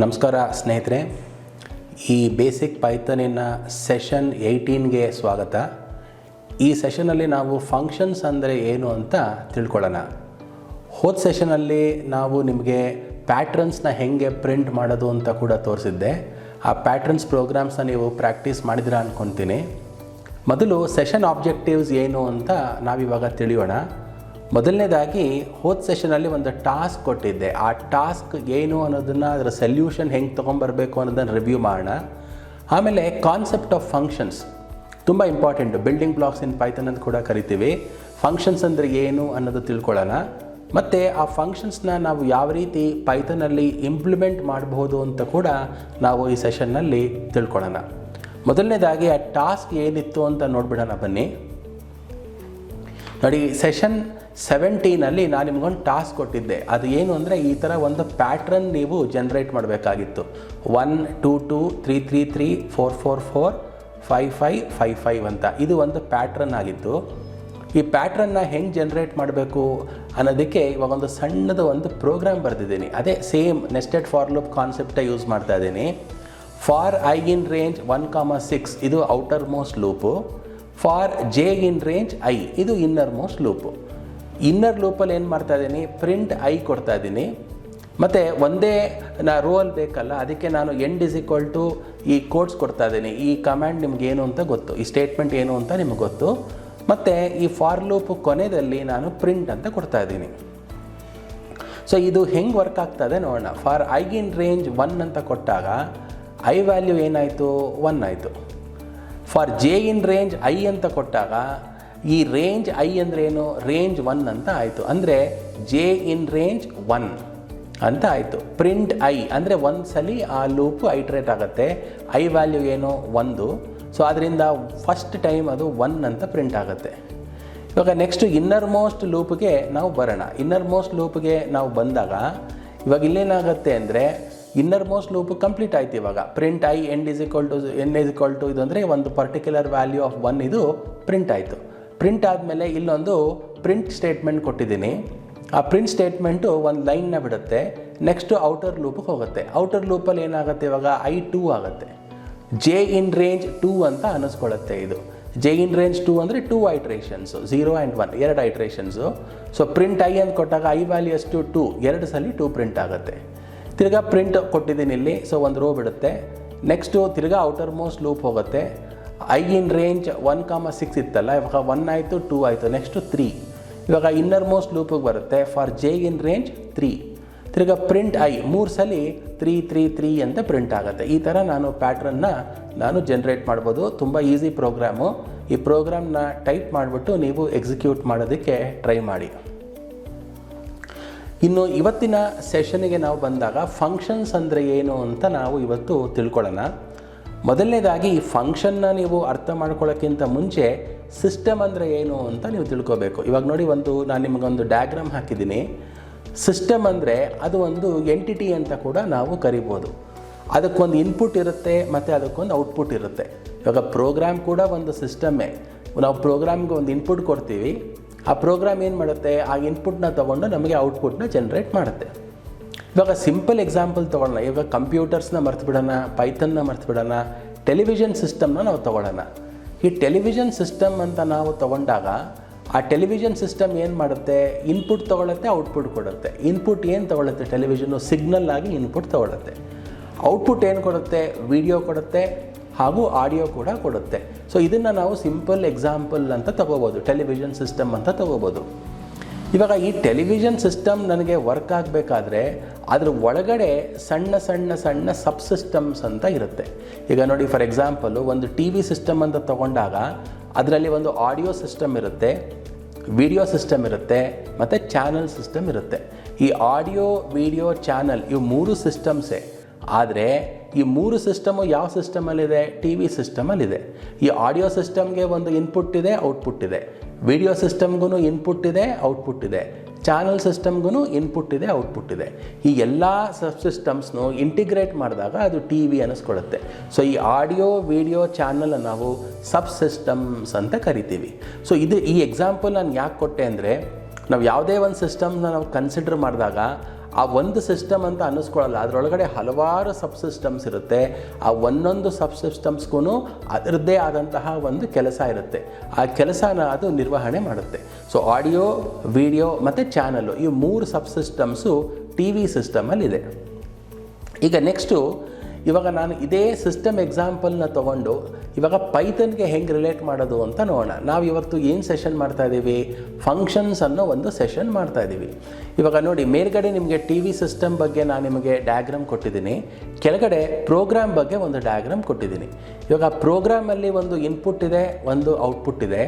ನಮಸ್ಕಾರ ಸ್ನೇಹಿತರೆ, ಈ ಬೇಸಿಕ್ ಪೈಥಾನಿನ ಸೆಷನ್ 18ಗೆ ಸ್ವಾಗತ. ಈ ಸೆಷನಲ್ಲಿ ನಾವು ಫಂಕ್ಷನ್ಸ್ ಅಂದರೆ ಏನು ಅಂತ ತಿಳ್ಕೊಳ್ಳೋಣ. ಹೋದ ಸೆಷನಲ್ಲಿ ನಾವು ನಿಮಗೆ ಪ್ಯಾಟ್ರನ್ಸ್ನ ಹೇಗೆ ಪ್ರಿಂಟ್ ಮಾಡೋದು ಅಂತ ಕೂಡ ತೋರಿಸಿದ್ದೆ. ಆ ಪ್ಯಾಟ್ರನ್ಸ್ ಪ್ರೋಗ್ರಾಮ್ಸ್ನ ನೀವು ಪ್ರಾಕ್ಟೀಸ್ ಮಾಡಿದಿರಾ ಅಂದ್ಕೊತೀನಿ. ಮೊದಲು ಸೆಷನ್ ಆಬ್ಜೆಕ್ಟಿವ್ಸ್ ಏನು ಅಂತ ನಾವಿವಾಗ ತಿಳಿಯೋಣ. ಮೊದಲನೇದಾಗಿ ಹೋದ ಸೆಷನಲ್ಲಿ ಒಂದು ಟಾಸ್ಕ್ ಕೊಟ್ಟಿದ್ದೆ. ಆ ಟಾಸ್ಕ್ ಏನು ಅನ್ನೋದನ್ನು, ಅದರ ಸೊಲ್ಯೂಷನ್ ಹೆಂಗೆ ತೊಗೊಂಬರಬೇಕು ಅನ್ನೋದನ್ನು ರಿವ್ಯೂ ಮಾಡೋಣ. ಆಮೇಲೆ ಕಾನ್ಸೆಪ್ಟ್ ಆಫ್ ಫಂಕ್ಷನ್ಸ್ ತುಂಬ ಇಂಪಾರ್ಟೆಂಟು. ಬಿಲ್ಡಿಂಗ್ ಬ್ಲಾಕ್ಸ್ ಇನ್ ಪೈಥಾನ್ ಅಂತ ಕೂಡ ಕರಿತೀವಿ. ಫಂಕ್ಷನ್ಸ್ ಅಂದರೆ ಏನು ಅನ್ನೋದು ತಿಳ್ಕೊಳ್ಳೋಣ. ಮತ್ತು ಆ ಫಂಕ್ಷನ್ಸ್ನ ನಾವು ಯಾವ ರೀತಿ ಪೈಥಾನಲ್ಲಿ ಇಂಪ್ಲಿಮೆಂಟ್ ಮಾಡಬಹುದು ಅಂತ ಕೂಡ ನಾವು ಈ ಸೆಷನ್ನಲ್ಲಿ ತಿಳ್ಕೊಳ್ಳೋಣ. ಮೊದಲನೇದಾಗಿ ಆ ಟಾಸ್ಕ್ ಏನಿತ್ತು ಅಂತ ನೋಡಿಬಿಡೋಣ ಬನ್ನಿ. ನೋಡಿ, ಸೆಷನ್ 17ನಲ್ಲಿ ನಾನು ನಿಮ್ಗೊಂದು ಟಾಸ್ಕ್ ಕೊಟ್ಟಿದ್ದೆ. ಅದು ಏನು ಅಂದರೆ, ಈ ಥರ ಒಂದು ಪ್ಯಾಟ್ರನ್ ನೀವು ಜನ್ರೇಟ್ ಮಾಡಬೇಕಾಗಿತ್ತು. 1 2 2 3 3 3 4 4 4 5 5 5 5 ಅಂತ. ಇದು ಒಂದು ಪ್ಯಾಟ್ರನ್ ಆಗಿತ್ತು. ಈ ಪ್ಯಾಟ್ರನ್ನ ಹೆಂಗೆ ಜನ್ರೇಟ್ ಮಾಡಬೇಕು ಅನ್ನೋದಕ್ಕೆ ಇವಾಗ ಒಂದು ಸಣ್ಣದು ಒಂದು ಪ್ರೋಗ್ರಾಮ್ ಬರೆದಿದ್ದೀನಿ. ಅದೇ ಸೇಮ್ ನೆಸ್ಟೆಡ್ ಫಾರ್ ಲೂಪ್ ಕಾನ್ಸೆಪ್ಟೇ ಯೂಸ್ ಮಾಡ್ತಾ ಇದ್ದೀನಿ. ಫಾರ್ ಐ ಇನ್ ರೇಂಜ್ 1, 6 ಇದು outermost loop. For J in range I ಇದು ಇನ್ನರ್ ಮೋಸ್ಟ್ ಲೂಪು. ಇನ್ನರ್ ಲೂಪಲ್ಲಿ ಏನು ಮಾಡ್ತಾ ಇದ್ದೀನಿ, ಪ್ರಿಂಟ್ ಐ ಕೊಡ್ತಾ ಇದ್ದೀನಿ. ಮತ್ತು ಒಂದೇ ರೋಲ್ ಬೇಕಲ್ಲ, ಅದಕ್ಕೆ ನಾನು ಎಂಡ್ ಇಸ್ ಈಕ್ವಲ್ ಟು ಈ ಕೋಡ್ಸ್ ಕೊಡ್ತಾ ಇದ್ದೀನಿ. ಈ ಕಮ್ಯಾಂಡ್ ನಿಮ್ಗೆ ಏನು ಅಂತ ಗೊತ್ತು, ಈ ಸ್ಟೇಟ್ಮೆಂಟ್ ಏನು ಅಂತ ನಿಮ್ಗೆ ಗೊತ್ತು. ಮತ್ತು ಈ ಫಾರ್ ಲೂಪ್ ಕೊನೆಯಲ್ಲಿ ನಾನು ಪ್ರಿಂಟ್ ಅಂತ ಕೊಡ್ತಾ ಇದ್ದೀನಿ. ಸೊ ಇದು ಹೆಂಗೆ ವರ್ಕ್ ಆಗ್ತದೆ ನೋಡೋಣ. ಫಾರ್ ಐ ಇನ್ ರೇಂಜ್ 1 ಅಂತ ಕೊಟ್ಟಾಗ ಐ ವ್ಯಾಲ್ಯೂ ಏನಾಯಿತು, 1 ಆಯಿತು. For J in range I ಅಂತ ಕೊಟ್ಟಾಗ ಈ ರೇಂಜ್ ಐ ಅಂದರೆ ಏನು, ರೇಂಜ್ 1 ಅಂತ ಆಯಿತು. ಅಂದರೆ ಜೆ ಇನ್ ರೇಂಜ್ 1 ಅಂತ ಆಯಿತು. ಪ್ರಿಂಟ್ ಐ ಅಂದರೆ ಒಂದು ಸಲ ಆ ಲೂಪು ಐಟ್ರೇಟ್ ಆಗುತ್ತೆ. ಐ ವ್ಯಾಲ್ಯೂ ಏನು, 1. ಸೊ ಅದರಿಂದ ಫಸ್ಟ್ ಟೈಮ್ ಅದು 1 ಅಂತ ಪ್ರಿಂಟ್ ಆಗುತ್ತೆ. ಇವಾಗ ನೆಕ್ಸ್ಟು ಇನ್ನರ್ ಮೋಸ್ಟ್ ಲೂಪ್ಗೆ ನಾವು ಬರೋಣ. ಇನ್ನರ್ ಮೋಸ್ಟ್ ಲೂಪ್ಗೆ ನಾವು ಬಂದಾಗ ಇವಾಗ ಇಲ್ಲೇನಾಗುತ್ತೆ ಅಂದರೆ, ಇನ್ನರ್ ಮೋಸ್ಟ್ ಲೂಪ್ ಕಂಪ್ಲೀಟ್ ಆಯ್ತು. ಇವಾಗ print i end is equal to ಇದು ಅಂದರೆ ಒಂದು ಪರ್ಟಿಕ್ಯುಲರ್ ವ್ಯಾಲ್ಯೂ ಆಫ್ 1 ಇದು ಪ್ರಿಂಟ್ ಆಯಿತು. ಪ್ರಿಂಟ್ ಆದಮೇಲೆ ಇಲ್ಲೊಂದು ಪ್ರಿಂಟ್ ಸ್ಟೇಟ್ಮೆಂಟ್ ಕೊಟ್ಟಿದ್ದೀನಿ. ಆ ಪ್ರಿಂಟ್ ಸ್ಟೇಟ್ಮೆಂಟು ಒಂದು ಲೈನ್ನ ಬಿಡುತ್ತೆ. ನೆಕ್ಸ್ಟು ಔಟರ್ ಲೂಪಿಗೆ ಹೋಗುತ್ತೆ. ಔಟರ್ ಲೂಪಲ್ಲಿ ಏನಾಗುತ್ತೆ, ಇವಾಗ ಐ 2 ಆಗುತ್ತೆ. ಜೆ ಇನ್ ರೇಂಜ್ 2 ಅಂತ ಅನ್ನಿಸ್ಕೊಳ್ಳುತ್ತೆ. ಇದು ಜೆ ಇನ್ ರೇಂಜ್ 2 ಅಂದರೆ 2 ಐಟ್ರೇಷನ್ಸು, 0 ಆ್ಯಂಡ್ 1 2 ಐಟ್ರೇಷನ್ಸು. ಸೊ ಪ್ರಿಂಟ್ ಐ ಅಂತ ಕೊಟ್ಟಾಗ ಐ ವ್ಯಾಲ್ಯೂ ಎಷ್ಟು, 2, 2 ಸಲ 2 ಪ್ರಿಂಟ್ ಆಗುತ್ತೆ. ತಿರ್ಗಾ ಪ್ರಿಂಟ್ ಕೊಟ್ಟಿದ್ದೀನಿ ಇಲ್ಲಿ, ಸೊ ಒಂದು ರೋ ಬಿಡುತ್ತೆ. ನೆಕ್ಸ್ಟು ತಿರ್ಗಾ ಔಟರ್ ಮೋಸ್ಟ್ ಲೂಪ್ ಹೋಗುತ್ತೆ. ಐ ಇನ್ ರೇಂಜ್ 1, 6 ಇತ್ತಲ್ಲ, ಇವಾಗ 1 ಆಯಿತು, 2 ಆಯಿತು, ನೆಕ್ಸ್ಟು 3. ಇವಾಗ ಇನ್ನರ್ ಮೋಸ್ಟ್ ಲೂಪಿಗೆ ಬರುತ್ತೆ. ಫಾರ್ ಜೆ ಇನ್ ರೇಂಜ್ 3 ತಿರ್ಗಾ ಪ್ರಿಂಟ್ ಐ 3 ಸಲ 3 3 3 ಅಂತ ಪ್ರಿಂಟ್ ಆಗುತ್ತೆ. ಈ ಥರ ನಾನು ಪ್ಯಾಟ್ರನ್ನ ಜನ್ರೇಟ್ ಮಾಡ್ಬೋದು. ತುಂಬ ಈಸಿ ಪ್ರೋಗ್ರಾಮು. ಈ ಪ್ರೋಗ್ರಾಮ್ನ ಟೈಪ್ ಮಾಡಿಬಿಟ್ಟು ನೀವು ಎಕ್ಸಿಕ್ಯೂಟ್ ಮಾಡೋದಕ್ಕೆ ಟ್ರೈ ಮಾಡಿ. ಇನ್ನು ಇವತ್ತಿನ ಸೆಷನ್ಗೆ ನಾವು ಬಂದಾಗ ಫಂಕ್ಷನ್ಸ್ ಅಂದರೆ ಏನು ಅಂತ ನಾವು ಇವತ್ತು ತಿಳ್ಕೊಳ್ಳೋಣ. ಮೊದಲನೇದಾಗಿ ಈ ಫಂಕ್ಷನ್ನ ನೀವು ಅರ್ಥ ಮಾಡ್ಕೊಳ್ಳೋಕ್ಕಿಂತ ಮುಂಚೆ ಸಿಸ್ಟಮ್ ಅಂದರೆ ಏನು ಅಂತ ನೀವು ತಿಳ್ಕೊಬೇಕು. ಇವಾಗ ನೋಡಿ, ನಾನು ನಿಮಗೊಂದು ಡಯಾಗ್ರಾಮ್ ಹಾಕಿದ್ದೀನಿ. ಸಿಸ್ಟಮ್ ಅಂದರೆ ಅದು ಒಂದು ಎಂಟಿಟಿ ಅಂತ ಕೂಡ ನಾವು ಕರಿಬೋದು. ಅದಕ್ಕೊಂದು ಇನ್ಪುಟ್ ಇರುತ್ತೆ ಮತ್ತು ಅದಕ್ಕೊಂದು ಔಟ್ಪುಟ್ ಇರುತ್ತೆ. ಇವಾಗ ಪ್ರೋಗ್ರಾಮ್ ಕೂಡ ಒಂದು ಸಿಸ್ಟಮ್ಮೇ. ನಾವು ಪ್ರೋಗ್ರಾಮ್ಗೆ ಒಂದು ಇನ್ಪುಟ್ ಕೊಡ್ತೀವಿ. ಆ ಪ್ರೋಗ್ರಾಮ್ ಏನು ಮಾಡುತ್ತೆ, ಆ ಇನ್ಪುಟ್ನ ತೊಗೊಂಡು ನಮಗೆ ಔಟ್ಪುಟ್ನ ಜನ್ರೇಟ್ ಮಾಡುತ್ತೆ. ಇವಾಗ ಸಿಂಪಲ್ ಎಕ್ಸಾಂಪಲ್ ತೊಗೊಳ್ಳೋಣ. ಇವಾಗ ಕಂಪ್ಯೂಟರ್ಸ್ನ ಮರ್ತು ಬಿಡೋಣ, ಪೈಥನ್ನ ಮರ್ತು ಬಿಡೋಣ, ಟೆಲಿವಿಷನ್ ಸಿಸ್ಟಮ್ನ ನಾವು ತೊಗೊಳ್ಳೋಣ. ಈ ಟೆಲಿವಿಷನ್ ಸಿಸ್ಟಮ್ ಅಂತ ನಾವು ತೊಗೊಂಡಾಗ ಆ ಟೆಲಿವಿಷನ್ ಸಿಸ್ಟಮ್ ಏನು ಮಾಡುತ್ತೆ, ಇನ್ಪುಟ್ ತೊಗೊಳುತ್ತೆ, ಔಟ್ಪುಟ್ ಕೊಡುತ್ತೆ. ಇನ್ಪುಟ್ ಏನು ತೊಗೊಳುತ್ತೆ, ಟೆಲಿವಿಷನ್ನು ಸಿಗ್ನಲ್ ಆಗಿ ಇನ್ಪುಟ್ ತೊಗೊಳುತ್ತೆ. ಔಟ್ಪುಟ್ ಏನು ಕೊಡುತ್ತೆ, ವಿಡಿಯೋ ಕೊಡುತ್ತೆ ಹಾಗೂ ಆಡಿಯೋ ಕೂಡ ಕೊಡುತ್ತೆ. ಸೊ ಇದನ್ನು ನಾವು ಸಿಂಪಲ್ ಎಕ್ಸಾಂಪಲ್ ಅಂತ ತೊಗೋಬೋದು, ಟೆಲಿವಿಷನ್ ಸಿಸ್ಟಮ್ ಅಂತ ತೊಗೋಬೋದು. ಇವಾಗ ಈ ಟೆಲಿವಿಷನ್ ಸಿಸ್ಟಮ್ ನನಗೆ ವರ್ಕ್ ಆಗಬೇಕಾದ್ರೆ ಅದ್ರ ಒಳಗಡೆ ಸಣ್ಣ ಸಣ್ಣ ಸಣ್ಣ ಸಬ್ ಸಿಸ್ಟಮ್ಸ್ ಅಂತ ಇರುತ್ತೆ. ಈಗ ನೋಡಿ, ಫಾರ್ ಎಕ್ಸಾಂಪಲು ಒಂದು ಟಿ ವಿ ಸಿಸ್ಟಮ್ ಅಂತ ತೊಗೊಂಡಾಗ ಅದರಲ್ಲಿ ಒಂದು ಆಡಿಯೋ ಸಿಸ್ಟಮ್ ಇರುತ್ತೆ, ವಿಡಿಯೋ ಸಿಸ್ಟಮ್ ಇರುತ್ತೆ ಮತ್ತು ಚಾನಲ್ ಸಿಸ್ಟಮ್ ಇರುತ್ತೆ. ಈ ಆಡಿಯೋ, ವಿಡಿಯೋ, ಚಾನಲ್ ಇವು 3 ಸಿಸ್ಟಮ್ಸೇ. ಆದರೆ ಈ 3 ಸಿಸ್ಟಮು ಯಾವ ಸಿಸ್ಟಮಲ್ಲಿದೆ, ಟಿ ವಿ ಸಿಸ್ಟಮಲ್ಲಿದೆ. ಈ ಆಡಿಯೋ ಸಿಸ್ಟಮ್ಗೆ ಒಂದು ಇನ್ಪುಟ್ ಇದೆ, ಔಟ್ಪುಟ್ ಇದೆ. ವಿಡಿಯೋ ಸಿಸ್ಟಮ್ಗೂ ಇನ್ಪುಟ್ ಇದೆ, ಔಟ್ಪುಟ್ ಇದೆ. ಚಾನಲ್ ಸಿಸ್ಟಮ್ಗೂ ಇನ್ಪುಟ್ ಇದೆ, ಔಟ್ಪುಟ್ ಇದೆ. ಈ ಎಲ್ಲ ಸಬ್ ಸಿಸ್ಟಮ್ಸ್ನು ಇಂಟಿಗ್ರೇಟ್ ಮಾಡಿದಾಗ ಅದು ಟಿ ವಿ ಅನ್ನಿಸ್ಕೊಳ್ಳುತ್ತೆ. ಸೊ ಈ ಆಡಿಯೋ, ವಿಡಿಯೋ, ಚಾನಲ್ ನಾವು ಸಬ್ ಸಿಸ್ಟಮ್ಸ್ ಅಂತ ಕರಿತೀವಿ. ಸೊ ಈ ಎಕ್ಸಾಂಪಲ್ ನಾನು ಯಾಕೆ ಕೊಟ್ಟೆ ಅಂದರೆ, ನಾವು ಯಾವುದೇ ಒಂದು ಸಿಸ್ಟಮ್ನ ನಾವು ಕನ್ಸಿಡರ್ ಮಾಡಿದಾಗ ಆ ಒಂದು ಸಿಸ್ಟಮ್ ಅಂತ ಅನ್ನಿಸ್ಕೊಳ್ಳಲ್ಲ, ಅದರೊಳಗಡೆ ಹಲವಾರು ಸಬ್ಸಿಸ್ಟಮ್ಸ್ ಇರುತ್ತೆ. ಆ ಒಂದೊಂದು ಸಬ್ಸಿಸ್ಟಮ್ಸ್ಗೂ ಅದರದ್ದೇ ಆದಂತಹ ಒಂದು ಕೆಲಸ ಇರುತ್ತೆ. ಆ ಕೆಲಸನ ಅದು ನಿರ್ವಹಣೆ ಮಾಡುತ್ತೆ. ಸೊ ಆಡಿಯೋ, ವಿಡಿಯೋ ಮತ್ತು ಚಾನಲ್ಲು, ಈ 3 ಸಬ್ಸಿಸ್ಟಮ್ಸು ಟಿ ವಿ ಸಿಸ್ಟಮಲ್ಲಿದೆ. ಈಗ ನೆಕ್ಸ್ಟು, ಇವಾಗ ನಾನು ಇದೇ ಸಿಸ್ಟಮ್ ಎಕ್ಸಾಂಪಲ್ನ ತೊಗೊಂಡು ಇವಾಗ ಪೈಥನ್ಗೆ ಹೆಂಗೆ ರಿಲೇಟ್ ಮಾಡೋದು ಅಂತ ನೋಡೋಣ. ನಾವು ಇವತ್ತು ಏನು ಸೆಷನ್ ಮಾಡ್ತಾಯಿದ್ದೀವಿ, ಫಂಕ್ಷನ್ಸ್ ಅನ್ನೋ ಒಂದು ಸೆಷನ್ ಮಾಡ್ತಾಯಿದ್ದೀವಿ. ಇವಾಗ ನೋಡಿ, ಮೇಲ್ಗಡೆ ನಿಮಗೆ ಟಿ ವಿ ಸಿಸ್ಟಮ್ ಬಗ್ಗೆ ನಾನು ನಿಮಗೆ ಡಯಾಗ್ರಾಮ್ ಕೊಟ್ಟಿದ್ದೀನಿ, ಕೆಳಗಡೆ ಪ್ರೋಗ್ರಾಮ್ ಬಗ್ಗೆ ಒಂದು ಡಯಾಗ್ರಾಮ್ ಕೊಟ್ಟಿದ್ದೀನಿ. ಇವಾಗ ಪ್ರೋಗ್ರಾಮಲ್ಲಿ ಒಂದು ಇನ್ಪುಟ್ ಇದೆ, ಒಂದು ಔಟ್ಪುಟ್ ಇದೆ.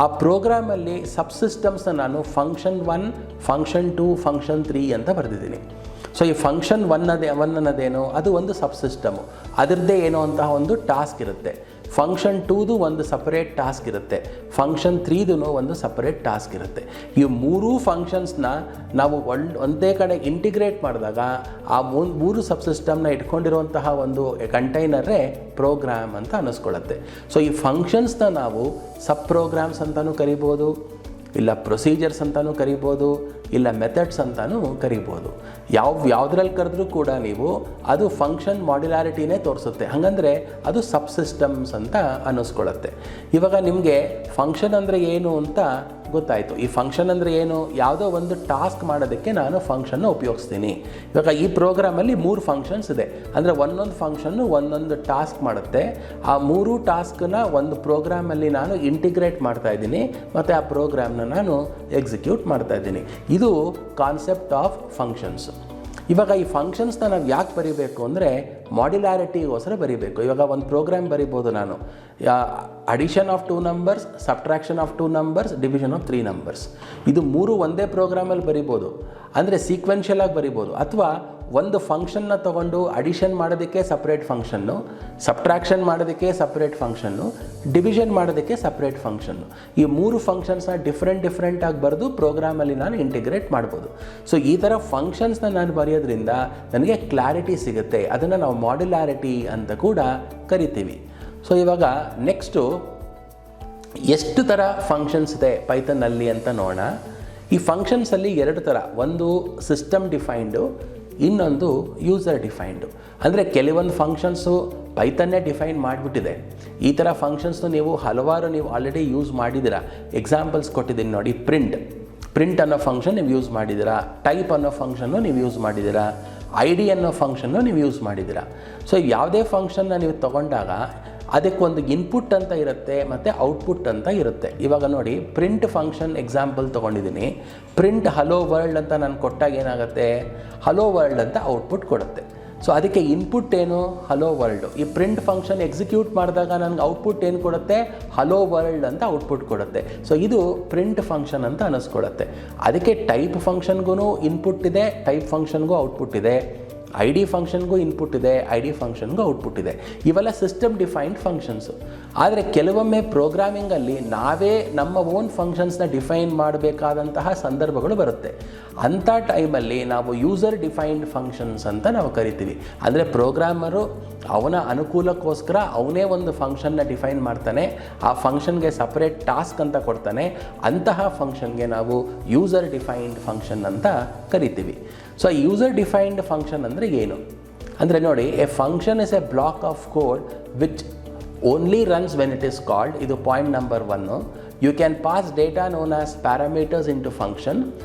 ಆ ಪ್ರೋಗ್ರಾಮಲ್ಲಿ ಸಬ್ಸಿಸ್ಟಮ್ಸ್ನ ನಾನು ಫಂಕ್ಷನ್ 1, ಫಂಕ್ಷನ್ 2, ಫಂಕ್ಷನ್ 3 ಅಂತ ಬರೆದಿದ್ದೀನಿ. ಸೊ ಈ ಫಂಕ್ಷನ್ 1 ಅನ್ನೋದೇನು, ಅದು ಒಂದು ಸಬ್ಸಿಸ್ಟಮು, ಅದರದ್ದೇ ಏನೋ ಅಂತಹ ಒಂದು ಟಾಸ್ಕ್ ಇರುತ್ತೆ. ಫಂಕ್ಷನ್ 2ದು ಒಂದು ಸಪರೇಟ್ ಟಾಸ್ಕ್ ಇರುತ್ತೆ, ಫಂಕ್ಷನ್ 3ದು ಒಂದು ಸಪರೇಟ್ ಟಾಸ್ಕ್ ಇರುತ್ತೆ. ಈ 3 ಫಂಕ್ಷನ್ಸ್ನ ನಾವು ಒಂದೇ ಕಡೆ ಇಂಟಿಗ್ರೇಟ್ ಮಾಡಿದಾಗ ಆ 3 ಸಬ್ಸಿಸ್ಟಮ್ನ ಇಟ್ಕೊಂಡಿರುವಂತಹ ಒಂದು ಕಂಟೈನರೇ ಪ್ರೋಗ್ರಾಮ್ ಅಂತ ಅನ್ನಿಸ್ಕೊಳ್ಳುತ್ತೆ. ಸೊ ಈ ಫಂಕ್ಷನ್ಸ್ನ ನಾವು ಸಬ್ ಪ್ರೋಗ್ರಾಮ್ಸ್ ಅಂತಲೂ ಕರಿಬೋದು, ಇಲ್ಲ ಪ್ರೊಸೀಜರ್ಸ್ ಅಂತಲೂ ಕರಿಬೋದು, ಇಲ್ಲ ಮೆಥಡ್ಸ್ ಅಂತಲೂ ಕರಿಬೋದು. ಯಾವುದ್ರಲ್ಲಿ ಕರೆದ್ರೂ ಕೂಡ ನೀವು ಅದು ಫಂಕ್ಷನ್ ಮಾಡ್ಯುಲಾರಿಟಿನೇ ತೋರಿಸುತ್ತೆ. ಹಾಗಂದರೆ ಅದು ಸಬ್ಸಿಸ್ಟಮ್ಸ್ ಅಂತ ಅನ್ನಿಸ್ಕೊಳ್ಳುತ್ತೆ. ಇವಾಗ ನಿಮಗೆ ಫಂಕ್ಷನ್ ಅಂದರೆ ಏನು ಅಂತ ಗೊತ್ತಾಯಿತು. ಈ ಫಂಕ್ಷನ್ ಅಂದರೆ ಏನು, ಯಾವುದೋ ಒಂದು ಟಾಸ್ಕ್ ಮಾಡೋದಕ್ಕೆ ನಾನು ಫಂಕ್ಷನ್ನ ಉಪಯೋಗಿಸ್ತೀನಿ. ಇವಾಗ ಈ ಪ್ರೋಗ್ರಾಮಲ್ಲಿ 3 ಫಂಕ್ಷನ್ಸ್ ಇದೆ, ಅಂದರೆ ಒಂದೊಂದು ಫಂಕ್ಷನ್ನು ಒಂದೊಂದು ಟಾಸ್ಕ್ ಮಾಡುತ್ತೆ. ಆ 3 ಟಾಸ್ಕನ್ನ ಒಂದು ಪ್ರೋಗ್ರಾಮಲ್ಲಿ ನಾನು ಇಂಟಿಗ್ರೇಟ್ ಮಾಡ್ತಾಯಿದ್ದೀನಿ ಮತ್ತು ಆ ಪ್ರೋಗ್ರಾಮ್ನ ನಾನು ಎಕ್ಸಿಕ್ಯೂಟ್ ಮಾಡ್ತಾಯಿದ್ದೀನಿ. ಇದು ಕಾನ್ಸೆಪ್ಟ್ ಆಫ್ ಫಂಕ್ಷನ್ಸ್. ಇವಾಗ ಈ ಫಂಕ್ಷನ್ಸ್ನ ನಾವು ಯಾಕೆ ಬರೀಬೇಕು ಅಂದರೆ ಮಾಡ್ಯುಲಾರಿಟಿಗೋಸ್ಕರ ಬರೀಬೇಕು. ಇವಾಗ ಒಂದು ಪ್ರೋಗ್ರಾಮ್ ಬರಿಬೋದು ನಾನು, addition of 2 numbers, subtraction of 2 numbers, division of 3 numbers. ಇದು 3 ಒಂದೇ ಪ್ರೋಗ್ರಾಮಲ್ಲಿ ಬರಿಬೋದು, ಅಂದರೆ ಸೀಕ್ವೆನ್ಷಿಯಲ್ ಆಗಿ ಬರಿಬೋದು. ಅಥವಾ ಒಂದು ಫಂಕ್ಷನ್ನ ತೊಗೊಂಡು ಅಡಿಷನ್ ಮಾಡೋದಕ್ಕೆ ಸಪ್ರೇಟ್ ಫಂಕ್ಷನ್ನು, ಸಬ್ಟ್ರಾಕ್ಷನ್ ಮಾಡೋದಕ್ಕೆ ಸಪ್ರೇಟ್ ಫಂಕ್ಷನ್ನು, ಡಿವಿಷನ್ ಮಾಡೋದಕ್ಕೆ ಸಪ್ರೇಟ್ ಫಂಕ್ಷನ್ನು, ಈ 3 ಫಂಕ್ಷನ್ಸ್ನ ಡಿಫ್ರೆಂಟಾಗಿ ಬರೆದು ಪ್ರೋಗ್ರಾಮಲ್ಲಿ ನಾನು ಇಂಟಿಗ್ರೇಟ್ ಮಾಡ್ಬೋದು. ಸೊ ಈ ಥರ ಫಂಕ್ಷನ್ಸ್ನ ನಾನು ಬರೆಯೋದ್ರಿಂದ ನನಗೆ ಕ್ಲಾರಿಟಿ ಸಿಗುತ್ತೆ. ಅದನ್ನು ನಾವು ಮಾಡ್ಯುಲಾರಿಟಿ ಅಂತ ಕೂಡ ಕರಿತೀವಿ. ಸೊ ಇವಾಗ ನೆಕ್ಸ್ಟು ಎಷ್ಟು ಥರ ಫಂಕ್ಷನ್ಸ್ ಇದೆ ಪೈಥನ್ನಲ್ಲಿ ಅಂತ ನೋಡೋಣ. ಈ ಫಂಕ್ಷನ್ಸಲ್ಲಿ 2 ಥರ, ಒಂದು ಸಿಸ್ಟಮ್ ಡಿಫೈನ್ಡು, ಇನ್ನೊಂದು ಯೂಸರ್ ಡಿಫೈನ್ಡು. ಅಂದರೆ ಕೆಲವೊಂದು ಫಂಕ್ಷನ್ಸು ಪೈಥನ್ನೇ ಡಿಫೈನ್ ಮಾಡಿಬಿಟ್ಟಿದೆ. ಈ ಥರ ಫಂಕ್ಷನ್ಸ್ನು ನೀವು ಹಲವಾರು ನೀವು ಆಲ್ರೆಡಿ ಯೂಸ್ ಮಾಡಿದ್ದೀರಾ. ಎಕ್ಸಾಂಪಲ್ಸ್ ಕೊಟ್ಟಿದ್ದೀನಿ ನೋಡಿ, ಪ್ರಿಂಟ್ ಅನ್ನೋ ಫಂಕ್ಷನ್ ನೀವು ಯೂಸ್ ಮಾಡಿದ್ದೀರಾ, ಟೈಪ್ ಅನ್ನೋ ಫಂಕ್ಷನ್ನು ನೀವು ಯೂಸ್ ಮಾಡಿದ್ದೀರಾ, ID ಅನ್ನೋ ಫಂಕ್ಷನ್ನು ನೀವು ಯೂಸ್ ಮಾಡಿದ್ದೀರಾ. ಸೊ ಯಾವುದೇ ಫಂಕ್ಷನ್ನ ನೀವು ತೊಗೊಂಡಾಗ ಅದಕ್ಕೊಂದು ಇನ್ಪುಟ್ ಅಂತ ಇರುತ್ತೆ ಮತ್ತು ಔಟ್ಪುಟ್ ಅಂತ ಇರುತ್ತೆ. ಇವಾಗ ನೋಡಿ, ಪ್ರಿಂಟ್ ಫಂಕ್ಷನ್ ಎಕ್ಸಾಂಪಲ್ ತೊಗೊಂಡಿದ್ದೀನಿ. ಪ್ರಿಂಟ್ ಹಲೋ ವರ್ಲ್ಡ್ ಅಂತ ನಾನು ಕೊಟ್ಟಾಗ ಏನಾಗುತ್ತೆ, ಹಲೋ ವರ್ಲ್ಡ್ ಅಂತ ಔಟ್ಪುಟ್ ಕೊಡುತ್ತೆ. ಸೊ ಅದಕ್ಕೆ ಇನ್ಪುಟ್ ಏನು, ಹಲೋ ವರ್ಲ್ಡು. ಈ ಪ್ರಿಂಟ್ ಫಂಕ್ಷನ್ ಎಕ್ಸಿಕ್ಯೂಟ್ ಮಾಡಿದಾಗ ನನಗೆ ಔಟ್ಪುಟ್ ಏನು ಕೊಡುತ್ತೆ, ಹಲೋ ವರ್ಲ್ಡ್ ಅಂತ ಔಟ್ಪುಟ್ ಕೊಡುತ್ತೆ. ಸೊ ಇದು ಪ್ರಿಂಟ್ ಫಂಕ್ಷನ್ ಅಂತ ಅನ್ನಿಸ್ಕೊಳುತ್ತೆ. ಅದಕ್ಕೆ ಟೈಪ್ ಫಂಕ್ಷನ್ಗೂ ಇನ್ಪುಟ್ ಇದೆ, ಟೈಪ್ ಫಂಕ್ಷನ್ಗೂ ಔಟ್ಪುಟ್ ಇದೆ, ID ಫಂಕ್ಷನ್ಗೂ ಇನ್ಪುಟ್ ಇದೆ, ID ಫಂಕ್ಷನ್ಗೂ ಔಟ್ಪುಟ್ ಇದೆ. ಇವೆಲ್ಲ ಸಿಸ್ಟಮ್ ಡಿಫೈನ್ಡ್ ಫಂಕ್ಷನ್ಸು. ಆದರೆ ಕೆಲವೊಮ್ಮೆ ಪ್ರೋಗ್ರಾಮಿಂಗಲ್ಲಿ ನಾವೇ ನಮ್ಮ ಓನ್ ಫಂಕ್ಷನ್ಸ್ನ ಡಿಫೈನ್ ಮಾಡಬೇಕಾದಂತಹ ಸಂದರ್ಭಗಳು ಬರುತ್ತೆ. ಅಂಥ ಟೈಮಲ್ಲಿ ನಾವು ಯೂಸರ್ ಡಿಫೈನ್ಡ್ ಫಂಕ್ಷನ್ಸ್ ಅಂತ ನಾವು ಕರಿತೀವಿ. ಅಂದರೆ ಪ್ರೋಗ್ರಾಮರು ಅವನ ಅನುಕೂಲಕ್ಕೋಸ್ಕರ ಅವನೇ ಒಂದು ಫಂಕ್ಷನ್ನ ಡಿಫೈನ್ ಮಾಡ್ತಾನೆ, ಆ ಫಂಕ್ಷನ್ಗೆ ಸಪ್ರೇಟ್ ಟಾಸ್ಕ್ ಅಂತ ಕೊಡ್ತಾನೆ. ಅಂತಹ ಫಂಕ್ಷನ್ಗೆ ನಾವು ಯೂಸರ್ ಡಿಫೈನ್ಡ್ ಫಂಕ್ಷನ್ ಅಂತ ಕರಿತೀವಿ. ಸೊ ಯೂಸರ್ ಡಿಫೈನ್ಡ್ ಫಂಕ್ಷನ್ ಅಂದರೆ ಏನು ಅಂದರೆ ನೋಡಿ, a function is a block of code which only runs when it is called. ಇದು point number 1. You can pass data known as parameters into function.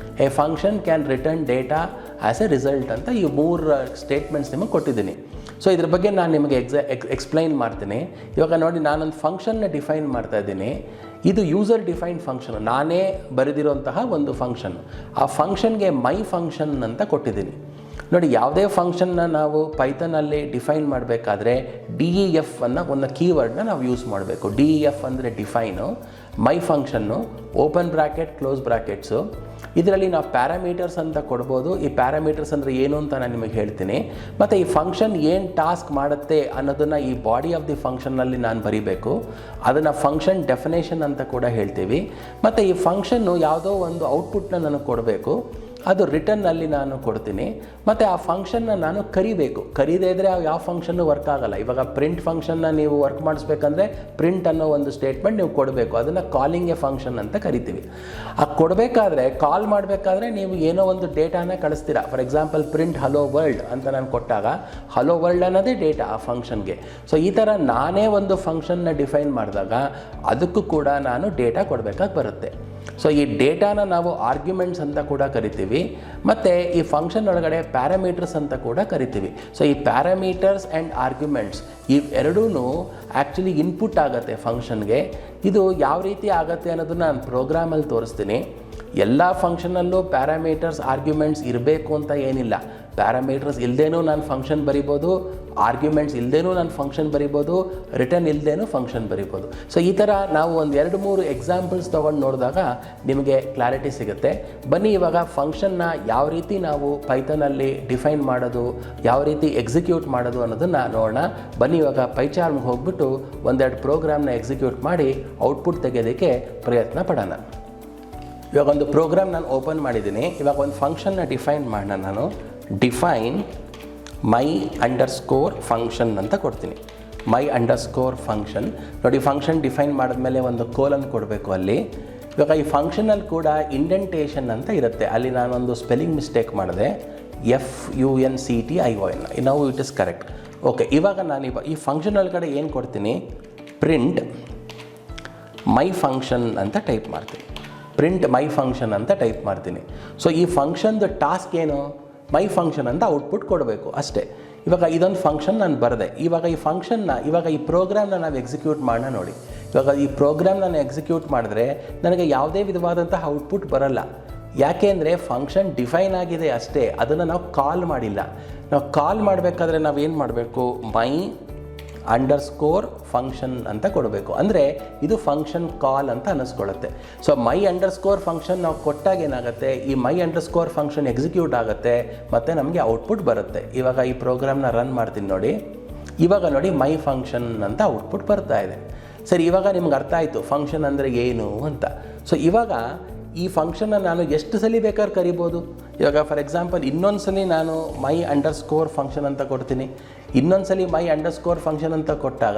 A function can return data as a result ಅಂತ ಈ 3 statements ನಿಮಗೆ ಕೊಟ್ಟಿದ್ದೀನಿ. So ಇದ್ರ ಬಗ್ಗೆ ನಾನು ನಿಮಗೆ explain ಮಾಡ್ತೀನಿ. ಇವಾಗ ನೋಡಿ, ನಾನೊಂದು ಫಂಕ್ಷನ್ನ ಡಿಫೈನ್ ಮಾಡ್ತಾ ಇದ್ದೀನಿ. ಇದು ಯೂಸರ್ ಡಿಫೈನ್ಡ್ ಫಂಕ್ಷನ್, ನಾನೇ ಬರೆದಿರುವಂತಹ ಒಂದು ಫಂಕ್ಷನ್. ಆ ಫಂಕ್ಷನ್ಗೆ ಮೈ ಫಂಕ್ಷನ್ ಅಂತ ಕೊಟ್ಟಿದ್ದೀನಿ. ನೋಡಿ, ಯಾವುದೇ ಫಂಕ್ಷನ್ನ ನಾವು ಪೈಥನಲ್ಲಿ ಡಿಫೈನ್ ಮಾಡಬೇಕಾದ್ರೆ DEF ಅನ್ನೋ ಒಂದು ಕೀವರ್ಡ್ನ ನಾವು ಯೂಸ್ ಮಾಡಬೇಕು. DEF ಅಂದರೆ ಡಿಫೈನು, ಮೈ ಫಂಕ್ಷನ್ನು, ಓಪನ್ ಬ್ರ್ಯಾಕೆಟ್, ಕ್ಲೋಸ್ ಬ್ರ್ಯಾಕೆಟ್ಸು. ಇದರಲ್ಲಿ ನಾವು ಪ್ಯಾರಾಮೀಟರ್ಸ್ ಅಂತ ಕೊಡ್ಬೋದು. ಈ ಪ್ಯಾರಾಮೀಟರ್ಸ್ ಅಂದರೆ ಏನು ಅಂತ ನಾನು ನಿಮಗೆ ಹೇಳ್ತೀನಿ. ಮತ್ತು ಈ ಫಂಕ್ಷನ್ ಏನು ಟಾಸ್ಕ್ ಮಾಡುತ್ತೆ ಅನ್ನೋದನ್ನು ಈ ಬಾಡಿ ಆಫ್ ದಿ ಫಂಕ್ಷನ್ನಲ್ಲಿ ನಾನು ಬರೀಬೇಕು. ಅದನ್ನು ಫಂಕ್ಷನ್ ಡೆಫಿನೇಷನ್ ಅಂತ ಕೂಡ ಹೇಳ್ತೀವಿ. ಮತ್ತು ಈ ಫಂಕ್ಷನ್ನು ಯಾವುದೋ ಒಂದು ಔಟ್ಪುಟ್ನ ನನಗೆ ಕೊಡಬೇಕು. ಅದು ರಿಟರ್ನಲ್ಲಿ ನಾನು ಕೊಡ್ತೀನಿ. ಮತ್ತು ಆ ಫಂಕ್ಷನ್ನ ನಾನು ಕರೀದೇ ಇದ್ದರೆ ಯಾವ ಫಂಕ್ಷನ್ನು ವರ್ಕ್ ಆಗಲ್ಲ. ಇವಾಗ ಪ್ರಿಂಟ್ ಫಂಕ್ಷನ್ನ ನೀವು ವರ್ಕ್ ಮಾಡಿಸ್ಬೇಕಂದ್ರೆ ಪ್ರಿಂಟ್ ಅನ್ನೋ ಒಂದು ಸ್ಟೇಟ್ಮೆಂಟ್ ನೀವು ಕೊಡಬೇಕು. ಅದನ್ನು ಕಾಲಿಂಗ್ ಎ ಫಂಕ್ಷನ್ ಅಂತ ಕರಿತೀವಿ. ಆ ಕೊಡಬೇಕಾದ್ರೆ ಕಾಲ್ ಮಾಡಬೇಕಾದ್ರೆ ನೀವು ಏನೋ ಒಂದು ಡೇಟಾನ ಕಳಿಸ್ತೀರಾ. For example print hello world ಅಂತ ನಾನು ಕೊಟ್ಟಾಗ ಹಲೋ ವರ್ಲ್ಡ್ ಅನ್ನೋದೇ ಡೇಟಾ ಆ ಫಂಕ್ಷನ್ಗೆ. ಸೊ ಈ ಥರ ನಾನೇ ಒಂದು ಫಂಕ್ಷನ್ನ ಡಿಫೈನ್ ಮಾಡಿದಾಗ ಅದಕ್ಕೂ ಕೂಡ ನಾನು ಡೇಟಾ ಕೊಡಬೇಕಾಗಿ ಬರುತ್ತೆ. ಸೊ ಈ ಡೇಟಾನ ನಾವು ಆರ್ಗ್ಯುಮೆಂಟ್ಸ್ ಅಂತ ಕೂಡ ಕರಿತೀವಿ, ಮತ್ತು ಈ ಫಂಕ್ಷನ್ ಒಳಗಡೆ ಪ್ಯಾರಾಮೀಟರ್ಸ್ ಅಂತ ಕೂಡ ಕರಿತೀವಿ. ಸೊ ಈ ಪ್ಯಾರಾಮೀಟರ್ಸ್ ಆ್ಯಂಡ್ ಆರ್ಗ್ಯುಮೆಂಟ್ಸ್ ಇವೆರಡೂ ಆ್ಯಕ್ಚುಲಿ ಇನ್ಪುಟ್ ಆಗುತ್ತೆ ಫಂಕ್ಷನ್ಗೆ. ಇದು ಯಾವ ರೀತಿ ಆಗುತ್ತೆ ಅನ್ನೋದನ್ನು ನಾನು ಪ್ರೋಗ್ರಾಮಲ್ಲಿ ತೋರಿಸ್ತೀನಿ. ಎಲ್ಲ ಫಂಕ್ಷನಲ್ಲೂ ಪ್ಯಾರಾಮೀಟರ್ಸ್ ಆರ್ಗ್ಯುಮೆಂಟ್ಸ್ ಇರಬೇಕು ಅಂತ ಏನಿಲ್ಲ. ಪ್ಯಾರಾಮೀಟರ್ಸ್ ಇಲ್ಲದೇನೂ ನಾನು ಫಂಕ್ಷನ್ ಬರಿಬೋದು, ಆರ್ಗ್ಯುಮೆಂಟ್ಸ್ ಇಲ್ಲದೇನೂ ನಾನು ಫಂಕ್ಷನ್ ಬರಿಬೋದು, ರಿಟರ್ನ್ ಇಲ್ಲದೇನೂ ಫಂಕ್ಷನ್ ಬರಿಬೋದು. ಸೊ ಈ ಥರ ನಾವು ಒಂದು 2-3 ಎಕ್ಸಾಂಪಲ್ಸ್ ತೊಗೊಂಡು ನೋಡಿದಾಗ ನಿಮಗೆ ಕ್ಲಾರಿಟಿ ಸಿಗುತ್ತೆ. ಬನ್ನಿ ಇವಾಗ ಫಂಕ್ಷನ್ನ ಯಾವ ರೀತಿ ನಾವು ಪೈಥಾನಲ್ಲಿ ಡಿಫೈನ್ ಮಾಡೋದು, ಯಾವ ರೀತಿ ಎಕ್ಸಿಕ್ಯೂಟ್ ಮಾಡೋದು ಅನ್ನೋದನ್ನು ನೋಡೋಣ. ಬನ್ನಿ ಇವಾಗ ಪೈಚಾರ್ಮ್ಗೆ ಹೋಗ್ಬಿಟ್ಟು ಒಂದೆರಡು ಪ್ರೋಗ್ರಾಮ್ನ ಎಕ್ಸಿಕ್ಯೂಟ್ ಮಾಡಿ ಔಟ್ಪುಟ್ ತೆಗೆಯೋದಕ್ಕೆ ಪ್ರಯತ್ನ ಪಡೋಣ. ಇವಾಗ ಒಂದು ಪ್ರೋಗ್ರಾಮ್ ನಾನು ಓಪನ್ ಮಾಡಿದ್ದೀನಿ. ಇವಾಗ ಒಂದು ಫಂಕ್ಷನ್ನ ಡಿಫೈನ್ ಮಾಡೋಣ. ನಾನು ಡಿಫೈನ್ ಮೈ ಅಂಡರ್ಸ್ಕೋರ್ ಫಂಕ್ಷನ್ ಅಂತ ಕೊಡ್ತೀನಿ. ಮೈ ಅಂಡರ್ಸ್ಕೋರ್ ಫಂಕ್ಷನ್ ನೋಡಿ, ಫಂಕ್ಷನ್ ಡಿಫೈನ್ ಮಾಡಿದ್ಮೇಲೆ ಒಂದು ಕೋಲನ್ ಕೊಡಬೇಕು ಅಲ್ಲಿ. ಇವಾಗ ಈ ಫಂಕ್ಷನಲ್ಲಿ ಕೂಡ ಇಂಡೆಂಟೇಷನ್ ಅಂತ ಇರುತ್ತೆ. ಅಲ್ಲಿ ನಾನೊಂದು ಸ್ಪೆಲ್ಲಿಂಗ್ ಮಿಸ್ಟೇಕ್ ಮಾಡಿದೆ, FUNCTION. ನಾವು ಇಟ್ ಇಸ್ ಕರೆಕ್ಟ್. ಓಕೆ, ಇವಾಗ ನಾನು ಈ ಫಂಕ್ಷನ್ ಒಳಗಡೆ ಏನು ಕೊಡ್ತೀನಿ, ಪ್ರಿಂಟ್ ಮೈ ಫಂಕ್ಷನ್ ಅಂತ ಟೈಪ್ ಮಾಡ್ತೀನಿ. ಪ್ರಿಂಟ್ ಮೈ ಫಂಕ್ಷನ್ ಅಂತ ಟೈಪ್ ಮಾಡ್ತೀನಿ. ಸೊ ಈ ಫಂಕ್ಷನ್ದು ಟಾಸ್ಕ್ ಏನು, ಮೈ ಫಂಕ್ಷನ್ ಅಂತ ಔಟ್ಪುಟ್ ಕೊಡಬೇಕು ಅಷ್ಟೇ. ಇವಾಗ ಇದೊಂದು ಫಂಕ್ಷನ್ ನಾನು ಬರೆದೆ. ಇವಾಗ ಈ ಫಂಕ್ಷನ್ನ ಈ ಪ್ರೋಗ್ರಾಮ್ನ ನಾವು ಎಕ್ಸಿಕ್ಯೂಟ್ ಮಾಡೋಣ ನೋಡಿ. ಇವಾಗ ಈ ಪ್ರೋಗ್ರಾಮ್ ನಾನು ಎಕ್ಸಿಕ್ಯೂಟ್ ಮಾಡಿದ್ರೆ ನನಗೆ ಯಾವುದೇ ವಿಧವಾದಂತಹ ಔಟ್ಪುಟ್ ಬರಲ್ಲ. ಯಾಕೆ ಅಂದರೆ ಫಂಕ್ಷನ್ ಡಿಫೈನ್ ಆಗಿದೆ ಅಷ್ಟೇ, ಅದನ್ನು ನಾವು ಕಾಲ್ ಮಾಡಿಲ್ಲ. ನಾವು ಕಾಲ್ ಮಾಡಬೇಕಾದ್ರೆ ನಾವೇನು ಮಾಡಬೇಕು, ಮೈ ಅಂಡರ್ಸ್ಕೋರ್ ಫಂಕ್ಷನ್ ಅಂತ ಕೊಡಬೇಕು. ಅಂದರೆ ಇದು ಫಂಕ್ಷನ್ ಕಾಲ್ ಅಂತ ಅನ್ನಿಸ್ಕೊಳ್ಳುತ್ತೆ. ಸೊ ಮೈ ಅಂಡರ್ಸ್ಕೋರ್ ಫಂಕ್ಷನ್ ನಾವು ಕೊಟ್ಟಾಗ ಏನಾಗುತ್ತೆ, ಈ ಮೈ ಅಂಡರ್ಸ್ಕೋರ್ ಫಂಕ್ಷನ್ ಎಕ್ಸಿಕ್ಯೂಟ್ ಆಗುತ್ತೆ ಮತ್ತು ನಮಗೆ ಔಟ್ಪುಟ್ ಬರುತ್ತೆ. ಇವಾಗ ಈ ಪ್ರೋಗ್ರಾಮ್ನ ರನ್ ಮಾಡ್ತೀನಿ ನೋಡಿ. ಇವಾಗ ನೋಡಿ ಮೈ ಫಂಕ್ಷನ್ ಅಂತ ಔಟ್ಪುಟ್ ಬರ್ತಾ ಇದೆ. ಸರಿ, ಇವಾಗ ನಿಮ್ಗೆ ಅರ್ಥ ಆಯಿತು ಫಂಕ್ಷನ್ ಅಂದರೆ ಏನು ಅಂತ. ಸೊ ಇವಾಗ ಈ ಫಂಕ್ಷನ್ನ ನಾನು ಎಷ್ಟು ಸಲ ಬೇಕಾದ್ರೆ ಕರಿಬೋದು. ಇವಾಗ ಫಾರ್ ಎಕ್ಸಾಂಪಲ್ ಇನ್ನೊಂದು ಸಲ ನಾನು ಮೈ ಅಂಡರ್ಸ್ಕೋರ್ ಫಂಕ್ಷನ್ ಅಂತ ಕೊಡ್ತೀನಿ. ಇನ್ನೊಂದು ಸಲ ಮೈ ಅಂಡರ್ಸ್ಕೋರ್ ಫಂಕ್ಷನ್ ಅಂತ ಕೊಟ್ಟಾಗ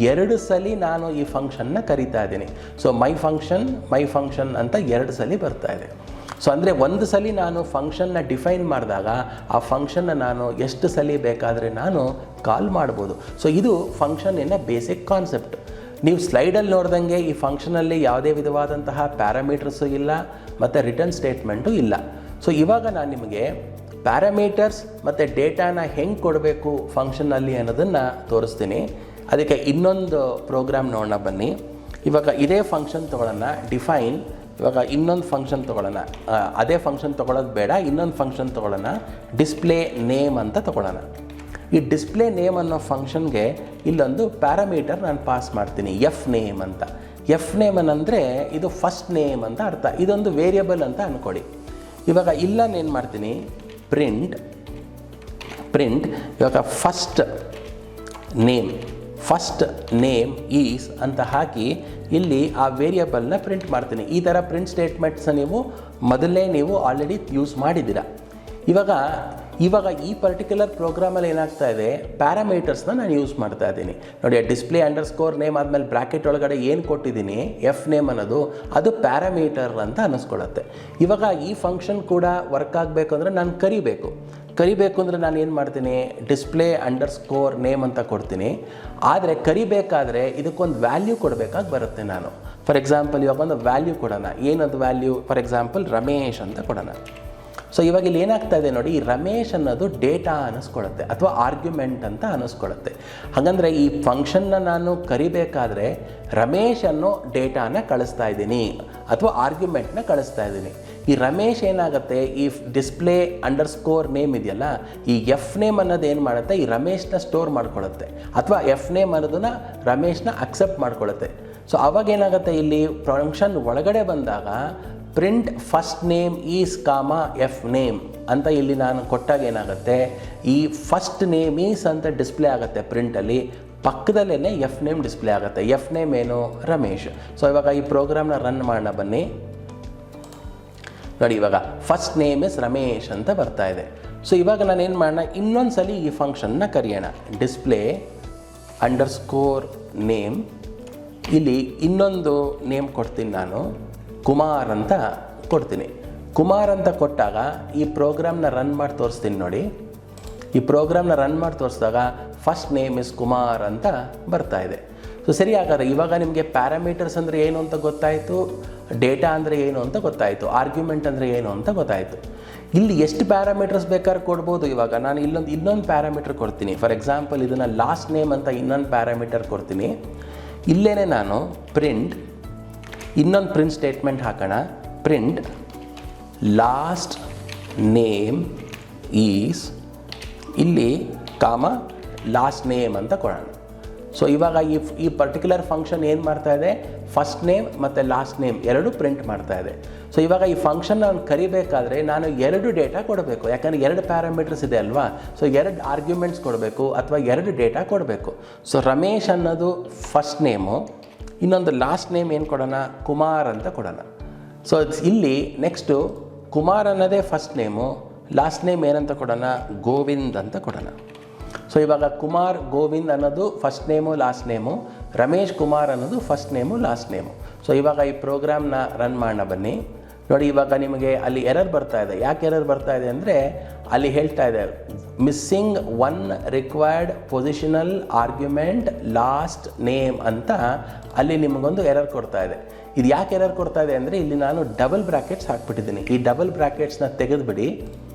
2 ಸಲ ನಾನು ಈ ಫಂಕ್ಷನ್ನ ಕರಿತಾ ಇದ್ದೀನಿ. ಸೊ ಮೈ ಫಂಕ್ಷನ್ ಅಂತ 2 ಸಲ ಬರ್ತಾ ಇದೆ. ಸೊ ಅಂದರೆ ಒಂದು ಸಲ ನಾನು ಫಂಕ್ಷನ್ನ ಡಿಫೈನ್ ಮಾಡಿದಾಗ ಆ ಫಂಕ್ಷನ್ನ ನಾನು ಎಷ್ಟು ಸಲ ಬೇಕಾದರೆ ನಾನು ಕಾಲ್ ಮಾಡ್ಬೋದು. ಸೊ ಇದು ಫಂಕ್ಷನ್ನಿನ ಬೇಸಿಕ್ ಕಾನ್ಸೆಪ್ಟ್. ನೀವು ಸ್ಲೈಡಲ್ಲಿ ನೋಡ್ದಂಗೆ ಈ ಫಂಕ್ಷನಲ್ಲಿ ಯಾವುದೇ ವಿಧವಾದಂತಹ ಪ್ಯಾರಾಮೀಟರ್ಸು ಇಲ್ಲ ಮತ್ತು ರಿಟರ್ನ್ ಸ್ಟೇಟ್ಮೆಂಟು ಇಲ್ಲ. ಸೊ ಇವಾಗ ನಾನು ನಿಮಗೆ ಪ್ಯಾರಾಮೀಟರ್ಸ್ ಮತ್ತು ಡೇಟಾನ ಹೆಂಗೆ ಕೊಡಬೇಕು ಫಂಕ್ಷನ್ನಲ್ಲಿ ಅನ್ನೋದನ್ನು ತೋರಿಸ್ತೀನಿ. ಅದಕ್ಕೆ ಇನ್ನೊಂದು ಪ್ರೋಗ್ರಾಮ್ ನೋಡೋಣ ಬನ್ನಿ. ಇವಾಗ ಇದೇ ಫಂಕ್ಷನ್ ತೊಗೊಳ್ಳೋಣ, ಡಿಫೈನ್. ಇವಾಗ ಇನ್ನೊಂದು ಫಂಕ್ಷನ್ ತೊಗೊಳ್ಳೋಣ, ಅದೇ ಫಂಕ್ಷನ್ ತೊಗೊಳ್ಳೋದು ಬೇಡ, ಇನ್ನೊಂದು ಫಂಕ್ಷನ್ ತೊಗೊಳ್ಳೋಣ, ಡಿಸ್ಪ್ಲೇ ನೇಮ್ ಅಂತ ತೊಗೊಳ್ಳೋಣ. ಈ ಡಿಸ್ಪ್ಲೇ ನೇಮ್ ಅನ್ನೋ ಫಂಕ್ಷನ್ಗೆ ಇಲ್ಲೊಂದು ಪ್ಯಾರಾಮೀಟರ್ ನಾನು ಪಾಸ್ ಮಾಡ್ತೀನಿ, ಎಫ್ ನೇಮ್ ಅಂತ. ಎಫ್ ನೇಮ್ ಅಂದರೆ ಇದು ಫಸ್ಟ್ ನೇಮ್ ಅಂತ ಅರ್ಥ. ಇದೊಂದು ವೇರಿಯಬಲ್ ಅಂತ ಅಂದ್ಕೊಳ್ಳಿ. ಇವಾಗ ಇಲ್ಲ ಏನು ಮಾಡ್ತೀನಿ, ಪ್ರಿಂಟ್ ಇವಾಗ ಫಸ್ಟ್ ನೇಮ್ ಈಸ್ ಅಂತ ಹಾಕಿ ಇಲ್ಲಿ ಆ ವೇರಿಯಬಲ್ನ ಪ್ರಿಂಟ್ ಮಾಡ್ತೀನಿ. ಈ ಥರ ಪ್ರಿಂಟ್ ಸ್ಟೇಟ್ಮೆಂಟ್ಸ್ ಮೊದಲೇ ನೀವು ಆಲ್ರೆಡಿ ಯೂಸ್ ಮಾಡಿದ್ದೀರಾ. ಇವಾಗ ಈ ಪರ್ಟಿಕ್ಯುಲರ್ ಪ್ರೋಗ್ರಾಮಲ್ಲಿ ಏನಾಗ್ತಾ ಇದೆ, ಪ್ಯಾರಾಮೀಟರ್ಸ್ನ ನಾನು ಯೂಸ್ ಮಾಡ್ತಾ ಇದ್ದೀನಿ ನೋಡಿ. ಡಿಸ್ಪ್ಲೇ ಅಂಡರ್ಸ್ಕೋರ್ ನೇಮ್ ಆದಮೇಲೆ ಬ್ರ್ಯಾಕೆಟ್ ಒಳಗಡೆ ಏನು ಕೊಟ್ಟಿದ್ದೀನಿ, ಎಫ್ ನೇಮ್ ಅನ್ನೋದು, ಅದು ಪ್ಯಾರಾಮೀಟರ್ ಅಂತ ಅನ್ನಿಸ್ಕೊಳ್ಳುತ್ತೆ. ಇವಾಗ ಈ ಫಂಕ್ಷನ್ ಕೂಡ ವರ್ಕ್ ಆಗಬೇಕು ಅಂದರೆ ನಾನು ಕರಿಬೇಕು ಅಂದರೆ ನಾನು ಏನು ಮಾಡ್ತೀನಿ, ಡಿಸ್ಪ್ಲೇ ಅಂಡರ್ಸ್ಕೋರ್ ನೇಮ್ ಅಂತ ಕೊಡ್ತೀನಿ. ಆದರೆ ಕರಿಬೇಕಾದ್ರೆ ಇದಕ್ಕೊಂದು ವ್ಯಾಲ್ಯೂ ಕೊಡಬೇಕಾಗಿ ಬರುತ್ತೆ ನಾನು. ಫಾರ್ ಎಕ್ಸಾಂಪಲ್ ಇವಾಗ ಒಂದು ವ್ಯಾಲ್ಯೂ ಕೊಡೋಣ. ಏನದು ವ್ಯಾಲ್ಯೂ, ಫಾರ್ ಎಕ್ಸಾಂಪಲ್ ರಮೇಶ್ ಅಂತ ಕೊಡೋಣ. ಸೊ ಇವಾಗ ಇಲ್ಲಿ ಏನಾಗ್ತಾ ಇದೆ ನೋಡಿ, ಈ ರಮೇಶ್ ಅನ್ನೋದು ಡೇಟಾ ಅನ್ನಿಸ್ಕೊಳ್ಳುತ್ತೆ ಅಥವಾ ಆರ್ಗ್ಯುಮೆಂಟ್ ಅಂತ ಅನ್ನಿಸ್ಕೊಳ್ಳುತ್ತೆ. ಹಾಗಂದರೆ ಈ ಫಂಕ್ಷನ್ನ ನಾನು ಕರಿಬೇಕಾದ್ರೆ ರಮೇಶ್ ಅನ್ನೋ ಡೇಟಾನ ಕಳಿಸ್ತಾ ಇದ್ದೀನಿ ಅಥವಾ ಆರ್ಗ್ಯುಮೆಂಟ್ನ ಕಳಿಸ್ತಾ ಇದ್ದೀನಿ. ಈ ರಮೇಶ್ ಏನಾಗುತ್ತೆ, ಈ ಡಿಸ್ಪ್ಲೇ ಅಂಡರ್ಸ್ಕೋರ್ ನೇಮ್ ಇದೆಯಲ್ಲ, ಈ ಎಫ್ ನೇಮ್ ಅನ್ನೋದು ಏನು ಮಾಡುತ್ತೆ, ಈ ರಮೇಶ್ನ ಸ್ಟೋರ್ ಮಾಡ್ಕೊಳ್ಳುತ್ತೆ ಅಥವಾ ಎಫ್ ನೇಮ್ ಅನ್ನೋದನ್ನು ರಮೇಶ್ನ ಅಕ್ಸೆಪ್ಟ್ ಮಾಡ್ಕೊಳ್ಳುತ್ತೆ. ಸೊ ಅವಾಗ ಏನಾಗುತ್ತೆ, ಇಲ್ಲಿ ಫಂಕ್ಷನ್ ಒಳಗಡೆ ಬಂದಾಗ print first name is comma f name ಅಂತ ಇಲ್ಲಿ ನಾನು ಕೊಟ್ಟಾಗ ಏನಾಗುತ್ತೆ, ಈ ಫಸ್ಟ್ ನೇಮ್ ಈಸ್ ಅಂತ ಡಿಸ್ಪ್ಲೇ ಆಗುತ್ತೆ ಪ್ರಿಂಟಲ್ಲಿ, ಪಕ್ಕದಲ್ಲೇ ಎಫ್ ನೇಮ್ ಡಿಸ್ಪ್ಲೇ ಆಗುತ್ತೆ. ಎಫ್ ನೇಮ್ ಏನು, ರಮೇಶ್. ಸೊ ಇವಾಗ ಈ ಪ್ರೋಗ್ರಾಮ್ನ ರನ್ ಮಾಡೋಣ ಬನ್ನಿ. ನೋಡಿ ಇವಾಗ ಫಸ್ಟ್ ನೇಮ್ ಇಸ್ ರಮೇಶ್ ಅಂತ ಬರ್ತಾ ಇದೆ. ಸೊ ಇವಾಗ ನಾನೇನು ಮಾಡೋಣ, ಇನ್ನೊಂದು ಸಲ ಈ ಫಂಕ್ಷನ್ನ ಕರೆಯೋಣ. ಡಿಸ್ಪ್ಲೇ ಅಂಡರ್ಸ್ಕೋರ್ ನೇಮ್, ಇಲ್ಲಿ ಇನ್ನೊಂದು ನೇಮ್ ಕೊಡ್ತೀನಿ ನಾನು, ಕುಮಾರ್ ಅಂತ ಕೊಡ್ತೀನಿ. ಕುಮಾರ್ ಅಂತ ಕೊಟ್ಟಾಗ ಈ ಪ್ರೋಗ್ರಾಮ್ನ ರನ್ ಮಾಡಿ ತೋರಿಸ್ತೀನಿ ನೋಡಿ. ಈ ಪ್ರೋಗ್ರಾಮ್ನ ರನ್ ಮಾಡಿ ತೋರಿಸಿದಾಗ ಫಸ್ಟ್ ನೇಮ್ ಇಸ್ ಕುಮಾರ್ ಅಂತ ಬರ್ತಾ ಇದೆ. ಸೊ ಸರಿ, ಹಾಗಾದ್ರೆ ಇವಾಗ ನಿಮಗೆ ಪ್ಯಾರಾಮೀಟರ್ಸ್ ಅಂದರೆ ಏನು ಅಂತ ಗೊತ್ತಾಯಿತು, ಡೇಟಾ ಅಂದರೆ ಏನು ಅಂತ ಗೊತ್ತಾಯಿತು, ಆರ್ಗ್ಯುಮೆಂಟ್ ಅಂದರೆ ಏನು ಅಂತ ಗೊತ್ತಾಯಿತು. ಇಲ್ಲಿ ಎಷ್ಟು ಪ್ಯಾರಾಮೀಟರ್ಸ್ ಬೇಕಾದ್ರೆ ಕೊಡ್ಬೋದು. ಇವಾಗ ನಾನು ಇನ್ನೊಂದು ಪ್ಯಾರಾಮೀಟರ್ ಕೊಡ್ತೀನಿ. ಫಾರ್ ಎಕ್ಸಾಂಪಲ್ ಇದನ್ನು ಲಾಸ್ಟ್ ನೇಮ್ ಅಂತ ಇನ್ನೊಂದು ಪ್ಯಾರಾಮೀಟರ್ ಕೊಡ್ತೀನಿ. ಇಲ್ಲೇ ನಾನು ಇನ್ನೊಂದು ಪ್ರಿಂಟ್ ಸ್ಟೇಟ್ಮೆಂಟ್ ಹಾಕೋಣ. ಪ್ರಿಂಟ್ ಲಾಸ್ಟ್ ನೇಮ್ ಈಸ್, ಇಲ್ಲಿ ಲಾಸ್ಟ್ ನೇಮ್ ಅಂತ ಕೊಡೋಣ. ಸೊ ಇವಾಗ ಈ ಪರ್ಟಿಕ್ಯುಲರ್ ಫಂಕ್ಷನ್ ಏನು ಮಾಡ್ತಾ ಇದೆ, ಫಸ್ಟ್ ನೇಮ್ ಮತ್ತು ಲಾಸ್ಟ್ ನೇಮ್ ಎರಡು ಪ್ರಿಂಟ್ ಮಾಡ್ತಾ ಇದೆ. ಸೊ ಇವಾಗ ಈ ಫಂಕ್ಷನ್ ನಾನು ಕರಿಬೇಕಾದ್ರೆ ನಾನು ಎರಡು ಡೇಟಾ ಕೊಡಬೇಕು, ಯಾಕಂದರೆ ಎರಡು ಪ್ಯಾರಾಮೀಟರ್ಸ್ ಇದೆ ಅಲ್ವಾ. ಸೊ ಎರಡು ಆರ್ಗ್ಯುಮೆಂಟ್ಸ್ ಕೊಡಬೇಕು ಅಥವಾ ಎರಡು ಡೇಟಾ ಕೊಡಬೇಕು. ಸೊ ರಮೇಶ್ ಅನ್ನೋದು ಫಸ್ಟ್ ನೇಮು, ಇನ್ನೊಂದು ಲಾಸ್ಟ್ ನೇಮ್ ಏನು ಕೊಡೋಣ, ಕುಮಾರ್ ಅಂತ ಕೊಡೋಣ. ಸೊ ಇಲ್ಲಿ ನೆಕ್ಸ್ಟು ಕುಮಾರ್ ಅನ್ನೋದೇ ಫಸ್ಟ್ ನೇಮು, ಲಾಸ್ಟ್ ನೇಮ್ ಏನಂತ ಕೊಡೋಣ, ಗೋವಿಂದ್ ಅಂತ ಕೊಡೋಣ. ಸೊ ಇವಾಗ ಕುಮಾರ್ ಗೋವಿಂದ್ ಅನ್ನೋದು first name last name, Ramesh Kumar ಅನ್ನೋದು first name last name. So ಇವಾಗ ಈ ಪ್ರೋಗ್ರಾಮ್ನ ರನ್ ಮಾಡೋಣ ಬನ್ನಿ. ನೋಡಿ ಇವಾಗ ನಿಮಗೆ ಅಲ್ಲಿ ಎರರ್ ಬರ್ತಾ ಇದೆ. ಯಾಕೆ ಎರರ್ ಬರ್ತಾ ಇದೆ ಅಂದರೆ ಅಲ್ಲಿ ಹೇಳ್ತಾ ಇದೆ missing one required positional argument last name ಅಂತ ಅಲ್ಲಿ ನಿಮಗೊಂದು ಎರರ್ ಕೊಡ್ತಾ ಇದೆ. ಇದು ಯಾಕೆ ಎರರ್ ಕೊಡ್ತಾ ಇದೆ ಅಂದರೆ ಇಲ್ಲಿ ನಾನು ಡಬಲ್ ಬ್ರ್ಯಾಕೆಟ್ಸ್ ಹಾಕ್ಬಿಟ್ಟಿದ್ದೀನಿ. ಈ ಡಬಲ್ ಬ್ರ್ಯಾಕೆಟ್ಸ್ನ ತೆಗೆದುಬಿಡಿ.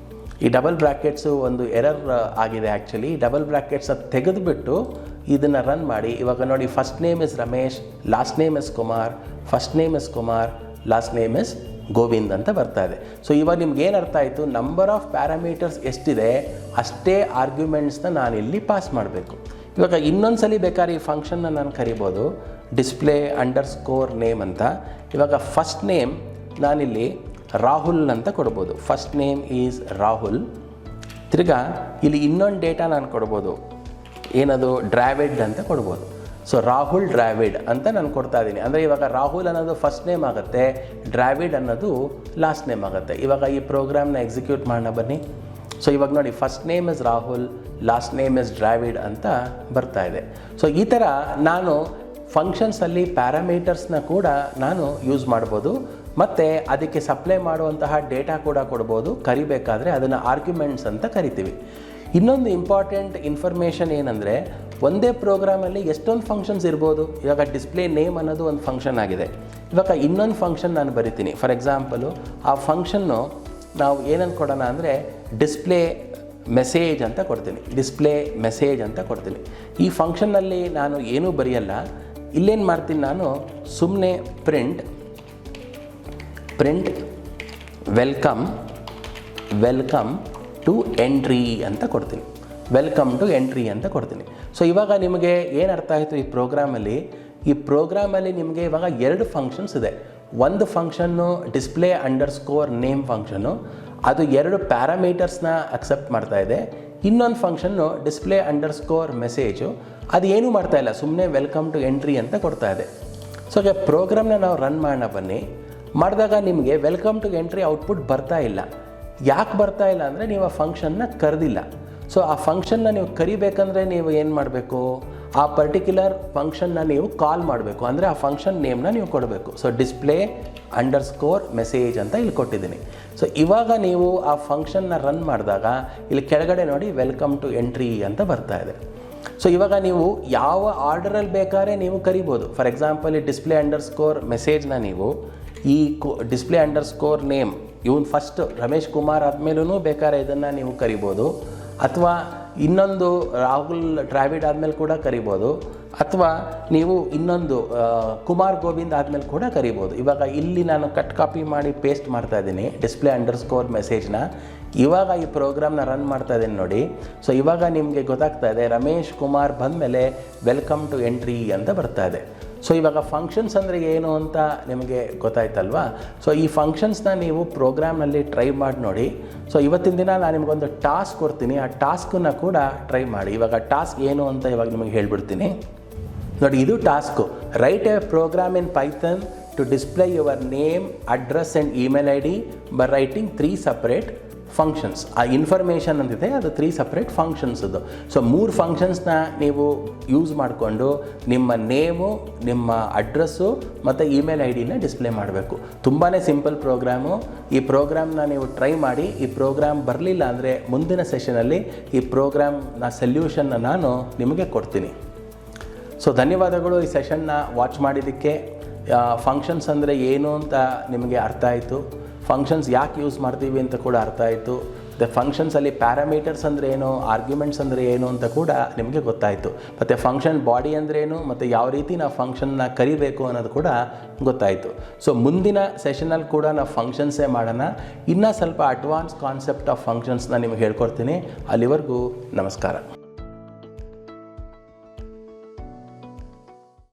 ಈ ಡಬಲ್ ಬ್ರ್ಯಾಕೆಟ್ಸು ಒಂದು ಎರರ್ ಆಗಿದೆ ಆ್ಯಕ್ಚುಲಿ. ಡಬಲ್ ಬ್ರ್ಯಾಕೆಟ್ಸ್ನ ತೆಗೆದುಬಿಟ್ಟು ಇದನ್ನು ರನ್ ಮಾಡಿ. ಇವಾಗ ನೋಡಿ first name is Ramesh, last name is Kumar, first name is Kumar, last name is Govind ಅಂತ ಬರ್ತಾ ಇದೆ. ಸೊ ಇವಾಗ ನಿಮ್ಗೆ ಏನು ಅರ್ಥ ಆಯಿತು, ನಂಬರ್ ಆಫ್ ಪ್ಯಾರಾಮೀಟರ್ಸ್ ಎಷ್ಟಿದೆ ಅಷ್ಟೇ ಆರ್ಗ್ಯುಮೆಂಟ್ಸ್ನ ನಾನಿಲ್ಲಿ ಪಾಸ್ ಮಾಡಬೇಕು. ಇವಾಗ ಇನ್ನೊಂದು ಸಲ ಬೇಕಾದ್ರೆ ಈ ಫಂಕ್ಷನ್ನ ನಾನು ಕರಿಬೋದು, ಡಿಸ್ಪ್ಲೇ ಅಂಡರ್ಸ್ಕೋರ್ ನೇಮ್ ಅಂತ. ಇವಾಗ ಫಸ್ಟ್ ನೇಮ್ ನಾನಿಲ್ಲಿ ರಾಹುಲ್ ಅಂತ ಕೊಡ್ಬೋದು. First name is Rahul. ತಿರ್ಗಾ ಇಲ್ಲಿ ಇನ್ನೊಂದು ಡೇಟಾ ನಾನು ಕೊಡ್ಬೋದು, ಏನದು ಡ್ರಾವಿಡ್ ಅಂತ ಕೊಡ್ಬೋದು. ಸೊ ರಾಹುಲ್ ಡ್ರಾವಿಡ್ ಅಂತ ನಾನು ಕೊಡ್ತಾ ಇದ್ದೀನಿ. ಅಂದರೆ ಇವಾಗ ರಾಹುಲ್ ಅನ್ನೋದು ಫಸ್ಟ್ ನೇಮ್ ಆಗುತ್ತೆ, ಡ್ರಾವಿಡ್ ಅನ್ನೋದು ಲಾಸ್ಟ್ ನೇಮ್ ಆಗುತ್ತೆ. ಇವಾಗ ಈ ಪ್ರೋಗ್ರಾಮ್ನ ಎಕ್ಸಿಕ್ಯೂಟ್ ಮಾಡೋಣ ಬನ್ನಿ. ಸೊ ಇವಾಗ ನೋಡಿ first name is Rahul, last name is Dravid ಅಂತ ಬರ್ತಾ ಇದೆ. ಸೊ ಈ ಥರ ನಾನು ಫಂಕ್ಷನ್ಸಲ್ಲಿ ಪ್ಯಾರಾಮೀಟರ್ಸ್ನ ಕೂಡ ನಾನು ಯೂಸ್ ಮಾಡ್ಬೋದು ಮತ್ತು ಅದಕ್ಕೆ ಸಪ್ಲೈ ಮಾಡುವಂತಹ ಡೇಟಾ ಕೂಡ ಕೊಡ್ಬೋದು. ಕರಿಬೇಕಾದ್ರೆ ಅದನ್ನು ಆರ್ಗ್ಯುಮೆಂಟ್ಸ್ ಅಂತ ಕರಿತೀವಿ. ಇನ್ನೊಂದು ಇಂಪಾರ್ಟೆಂಟ್ ಇನ್ಫಾರ್ಮೇಷನ್ ಏನಂದರೆ ಒಂದೇ ಪ್ರೋಗ್ರಾಮಲ್ಲಿ ಎಷ್ಟೊಂದು ಫಂಕ್ಷನ್ಸ್ ಇರ್ಬೋದು. ಇವಾಗ ಡಿಸ್ಪ್ಲೇ ನೇಮ್ ಅನ್ನೋದು ಒಂದು ಫಂಕ್ಷನ್ ಆಗಿದೆ. ಇವಾಗ ಇನ್ನೊಂದು ಫಂಕ್ಷನ್ ನಾನು ಬರಿತೀನಿ. ಫಾರ್ ಎಕ್ಸಾಂಪಲು ಆ ಫಂಕ್ಷನ್ನು ನಾವು ಏನಂತ ಕೊಡೋಣ ಅಂದರೆ ಡಿಸ್ಪ್ಲೇ ಮೆಸೇಜ್ ಅಂತ ಕೊಡ್ತೀನಿ. ಡಿಸ್ಪ್ಲೇ ಮೆಸೇಜ್ ಅಂತ ಕೊಡ್ತೀನಿ. ಈ ಫಂಕ್ಷನ್ನಲ್ಲಿ ನಾನು ಏನೂ ಬರೆಯಲ್ಲ. ಇಲ್ಲೇನು ಮಾಡ್ತೀನಿ, ನಾನು ಸುಮ್ಮನೆ ಪ್ರಿಂಟ್ ವೆಲ್ಕಮ್ ಟು ಎಂಟ್ರಿ ಅಂತ ಕೊಡ್ತೀನಿ. ವೆಲ್ಕಮ್ ಟು ಎಂಟ್ರಿ ಅಂತ ಕೊಡ್ತೀನಿ. ಸೊ ಇವಾಗ ನಿಮಗೆ ಏನು ಅರ್ಥ ಆಯಿತು ಈ ಪ್ರೋಗ್ರಾಮಲ್ಲಿ ನಿಮಗೆ ಇವಾಗ ಎರಡು ಫಂಕ್ಷನ್ಸ್ ಇದೆ. ಒಂದು function display underscore name function, ಅದು ಎರಡು ಪ್ಯಾರಾಮೀಟರ್ಸ್ನ ಅಕ್ಸೆಪ್ಟ್ ಮಾಡ್ತಾ ಇದೆ. ಇನ್ನೊಂದು ಫಂಕ್ಷನ್ನು ಡಿಸ್ಪ್ಲೇ ಅಂಡರ್ಸ್ಕೋರ್ ಮೆಸೇಜು, ಅದು ಏನೂ ಮಾಡ್ತಾ ಇಲ್ಲ, ಸುಮ್ಮನೆ ವೆಲ್ಕಮ್ ಟು ಎಂಟ್ರಿ ಅಂತ ಕೊಡ್ತಾ ಇದೆ. ಸೊ ಈಗ ಪ್ರೋಗ್ರಾಮ್ನ ನಾವು ರನ್ ಮಾಡೋಣ ಬನ್ನಿ. ಮಾಡಿದಾಗ ನಿಮಗೆ ವೆಲ್ಕಮ್ ಟು ಎಂಟ್ರಿ ಔಟ್ಪುಟ್ ಬರ್ತಾ ಇಲ್ಲ. ಯಾಕೆ ಬರ್ತಾ ಇಲ್ಲ ಅಂದರೆ ನೀವು ಆ ಫಂಕ್ಷನ್ನ ಕರೆದಿಲ್ಲ. ಸೊ ಆ ಫಂಕ್ಷನ್ನ ನೀವು ಕರಿಬೇಕಂದ್ರೆ ನೀವು ಏನು ಮಾಡಬೇಕು, ಆ ಪರ್ಟಿಕ್ಯುಲರ್ ಫಂಕ್ಷನ್ನ ನೀವು ಕಾಲ್ ಮಾಡಬೇಕು. ಅಂದರೆ ಆ ಫಂಕ್ಷನ್ ನೇಮ್ನ ನೀವು ಕೊಡಬೇಕು. ಸೊ ಡಿಸ್ಪ್ಲೇ ಅಂಡರ್ಸ್ಕೋರ್ ಮೆಸೇಜ್ ಅಂತ ಇಲ್ಲಿ ಕೊಟ್ಟಿದ್ದೀನಿ. ಸೊ ಇವಾಗ ನೀವು ಆ ಫಂಕ್ಷನ್ನ ರನ್ ಮಾಡಿದಾಗ ಇಲ್ಲಿ ಕೆಳಗಡೆ ನೋಡಿ ವೆಲ್ಕಮ್ ಟು ಎಂಟ್ರಿ ಅಂತ ಬರ್ತಾ ಇದೆ. ಸೊ ಇವಾಗ ನೀವು ಯಾವ ಆರ್ಡರಲ್ಲಿ ಬೇಕಾದ್ರೆ ನೀವು ಕರಿಬೋದು. ಫಾರ್ ಎಕ್ಸಾಂಪಲ್ ಈ ಡಿಸ್ಪ್ಲೇ ಅಂಡರ್ಸ್ಕೋರ್ ಮೆಸೇಜ್ನ ನೀವು ಈ ಡಿಸ್ಪ್ಲೇ ಅಂಡರ್ಸ್ಕೋರ್ ನೇಮ್ ಇವನು ಫಸ್ಟ್ ರಮೇಶ್ ಕುಮಾರ್ ಆದಮೇಲೂ ಬೇಕಾದ್ರೆ ಇದನ್ನು ನೀವು ಕರಿಬೋದು, ಅಥವಾ ಇನ್ನೊಂದು ರಾಹುಲ್ ಡ್ರಾವಿಡ್ ಆದಮೇಲೆ ಕೂಡ ಕರಿಬೋದು, ಅಥವಾ ನೀವು ಇನ್ನೊಂದು ಕುಮಾರ್ ಗೋವಿಂದ್ ಆದಮೇಲೆ ಕೂಡ ಕರಿಬೋದು. ಇವಾಗ ಇಲ್ಲಿ ನಾನು ಕಟ್ ಕಾಪಿ ಮಾಡಿ ಪೇಸ್ಟ್ ಮಾಡ್ತಾ ಇದ್ದೀನಿ ಡಿಸ್ಪ್ಲೇ ಅಂಡರ್ಸ್ಕೋರ್ ಮೆಸೇಜ್ನ. ಇವಾಗ ಈ ಪ್ರೋಗ್ರಾಮ್ನ ರನ್ ಮಾಡ್ತಾ ಇದ್ದೀನಿ ನೋಡಿ. ಸೊ ಇವಾಗ ನಿಮಗೆ ಗೊತ್ತಾಗ್ತಾ ಇದೆ ರಮೇಶ್ ಕುಮಾರ್ ಬಂದಮೇಲೆ ವೆಲ್ಕಮ್ ಟು ಎಂಟ್ರಿ ಅಂತ ಬರ್ತಾ ಇದೆ. ಸೊ ಇವಾಗ ಫಂಕ್ಷನ್ಸ್ ಅಂದರೆ ಏನು ಅಂತ ನಿಮಗೆ ಗೊತ್ತಾಯ್ತಲ್ವಾ. ಸೊ ಈ ಫಂಕ್ಷನ್ಸ್ನ ನೀವು ಪ್ರೋಗ್ರಾಮ್ನಲ್ಲಿ ಟ್ರೈ ಮಾಡಿ ನೋಡಿ. ಸೊ ಇವತ್ತಿನ ದಿನ ನಾನು ನಿಮಗೊಂದು ಟಾಸ್ಕ್ ಕೊಡ್ತೀನಿ, ಆ ಟಾಸ್ಕನ್ನು ಕೂಡ ಟ್ರೈ ಮಾಡಿ. ಇವಾಗ ಟಾಸ್ಕ್ ಏನು ಅಂತ ಇವಾಗ ನಿಮಗೆ ಹೇಳ್ಬಿಡ್ತೀನಿ ನೋಡಿ. ಇದು task. Write a program in Python to display your name, address and email ID by writing 3 separate functions. ಆ ಇನ್ಫಾರ್ಮೇಷನ್ ಅಂತಿದೆ ಅದು 3 ಸಪ್ರೇಟ್ ಫಂಕ್ಷನ್ಸ್ ಅದು. ಸೊ 3 ಫಂಕ್ಷನ್ಸ್ನ ನೀವು ಯೂಸ್ ಮಾಡಿಕೊಂಡು ನಿಮ್ಮ ನೇಮು, ನಿಮ್ಮ ಅಡ್ರೆಸ್ಸು ಮತ್ತು ಇಮೇಲ್ ಐ ಡಿನ ಡಿಸ್ಪ್ಲೇ ಮಾಡಬೇಕು. ತುಂಬಾ ಸಿಂಪಲ್ ಪ್ರೋಗ್ರಾಮು. ಈ ಪ್ರೋಗ್ರಾಮ್ನ ನೀವು ಟ್ರೈ ಮಾಡಿ. ಈ ಪ್ರೋಗ್ರಾಮ್ ಬರಲಿಲ್ಲ ಅಂದರೆ ಮುಂದಿನ ಸೆಷನಲ್ಲಿ ಈ ಪ್ರೋಗ್ರಾಮ್ನ ಸೊಲ್ಯೂಷನ್ನ ನಾನು ನಿಮಗೆ ಕೊಡ್ತೀನಿ. ಸೊ ಧನ್ಯವಾದಗಳು ಈ ಸೆಷನ್ನ ವಾಚ್ ಮಾಡಿದ್ದಕ್ಕೆ. ಫಂಕ್ಷನ್ಸ್ ಅಂದರೆ ಏನು ಅಂತ ನಿಮಗೆ ಅರ್ಥ ಆಯಿತು. ಫಂಕ್ಷನ್ಸ್ ಯಾಕೆ ಯೂಸ್ ಮಾಡ್ತೀವಿ ಅಂತ ಕೂಡ ಅರ್ಥ ಆಯಿತು. ಮತ್ತು ಫಂಕ್ಷನ್ಸಲ್ಲಿ ಪ್ಯಾರಾಮೀಟರ್ಸ್ ಅಂದರೆ ಏನು, ಆರ್ಗ್ಯುಮೆಂಟ್ಸ್ ಅಂದರೆ ಏನು ಅಂತ ಕೂಡ ನಿಮಗೆ ಗೊತ್ತಾಯಿತು. ಮತ್ತು ಫಂಕ್ಷನ್ ಬಾಡಿ ಅಂದರೆ ಏನು ಮತ್ತು ಯಾವ ರೀತಿ ನಾವು ಫಂಕ್ಷನ್ನ ಕರಿಬೇಕು ಅನ್ನೋದು ಕೂಡ ಗೊತ್ತಾಯಿತು. ಸೊ ಮುಂದಿನ ಸೆಷನಲ್ಲಿ ಕೂಡ ನಾವು ಫಂಕ್ಷನ್ಸೇ ಮಾಡೋಣ. ಇನ್ನೂ ಸ್ವಲ್ಪ ಅಡ್ವಾನ್ಸ್ ಕಾನ್ಸೆಪ್ಟ್ ಆಫ್ ಫಂಕ್ಷನ್ಸ್ನ ನಿಮಗೆ ಹೇಳ್ಕೊಡ್ತೀನಿ. ಅಲ್ಲಿವರೆಗೂ ನಮಸ್ಕಾರ.